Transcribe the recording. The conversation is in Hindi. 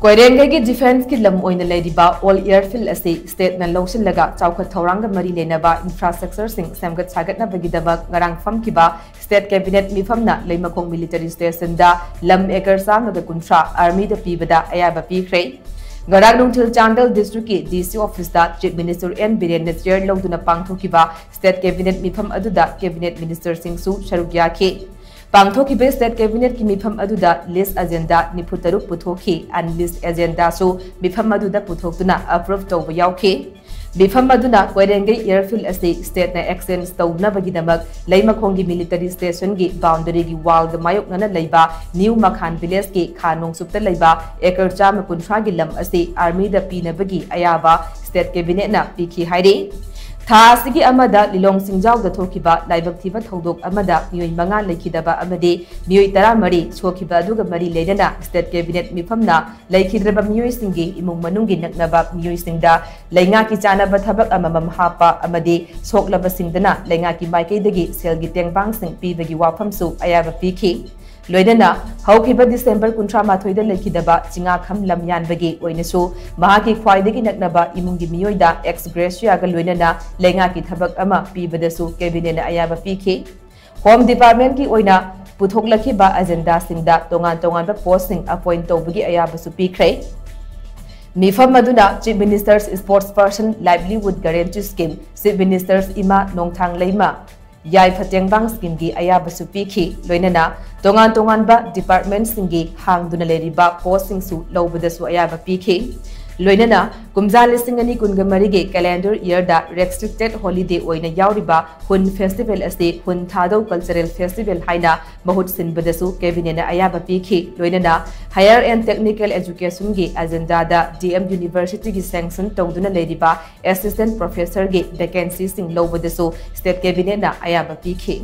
कोइरेंगे की डिफेंस की लम ओइना लेरिबा ऑल एयरफील्ड असे स्टेट न लौसिल्लगा चौखट थौरांग मरी लेनाबा इंफ्रास्ट्रक्चर सिंग सेमगत सागतनाबगिदमक ngarang famkhiba स्टेट कैबिनेट मीफम न लेइमाखोंग मिलिटरी स्टेशन दा लम एकर सांग कुंथ्रा आर्मी द पीबदा अयाबा पिख्रे ngarang nungthil चांडल डिस्ट्रिक्ट की डीसी ऑफिस दा चीफ मिनिस्टर एन बिरेन ने चेयर लौदुना पांगथोकिबा स्टेट कैबिनेट मीफम अदुदा कैबिनेट मिनिस्टर सिंग सु शरुक याखे पांगथोकिबे स्टेट कैबिनेट की मीफम अदुदा लिस्ट एजेंडा 93 पुथोखी एंड लिस्ट एजेंडा सो मीफम अदुदा पुथोक्तुना अप्रूव तौब याउखे मीफम अदुना कोइरेंगेई एयरफील्ड असे स्टेट ना एक्सटेंड तौनबगिदमक लेइमाखोंग की मिलिटरी स्टेशन की बाउंड्री की वाल ग मायोकना लैबा न्यू मखान विलेज के खानोंगसुप्त लैबा एकर 150 की लम असे आर्मी द पीनबगी अयाबा स्टेट कैबिनेट ना पीखी हाइरे थासिगी अमदा लिलोंग सिंजाव द थोकिबा लाइबक थिबा थौदोक अमदा मियोय मंगा लेखिदबा अमदे मियोय 13 सोखिबा दुगा मरी लेदना स्टेट कैबिनेट मिफमना लेखिद्रबा मियोय सिंगी इमुंग मनुंगी नकनबा मियोय सिंगदा लेंगा की चानबा थबक अममम हापा अमदे सोकलबा सिंगदना लेंगा की माइकेदगी सेलगी टेंगबांग सिंग पीबगी वाफमसु अयाबा पीखी लोइदना हौखिबा डिसेंबर 18 लेखिदबा चिंगाखम लमयानबगी ओइनसु महाकी ख्वाइदगी नकनबा इमुंगी मियोयदा एक्स ग्रेशियागा लोइनना लेंगा की थबक अमा पीबदसु कैबिनेट अयाबा पीखी होम डिपार्टमेंट की ओइना पुथोकलखिबा एजेंडा सिंगदा तोंगान तोंगानबा पोस्टिंग अपॉइंट तौबगी अयाबसु पीख्रे मीफम अदुना chief minister's sports person livelihood guarantee scheme chief minister's Ima Nongthang लेइमा याई फतेंगबांग स्कीम की अयाबसु पीखी लोइनना तोंगान तोंगानबा डिपार्टमेंट सिंगी हांगदुना लेरिबा पोस्टिंग लौबदसु अयाबा पीखी लोइनना कुमजा लिसिंग अनि कुनगमरी के कैलेंडर ईयर दा रेस्ट्रिक्टेड हॉलिडे ओइना यावरिबा हुन फेस्टिवल असे हुन थादो कल्चरल फेस्टिवल हाइना बहुत सिनबदसु कैबिनेट अयाबा पीखी लोइनना हायर एंड टेक्निकल एजुकेशन के एजेंडा दा डीएम यूनिवर्सिटी की सैंक्शन तौदुना लेरिबा असिस्टेंट प्रोफेसर के वैकेंसी सिंग लौबदसु स्टेट कैबिनेट ना अयाबा पीखी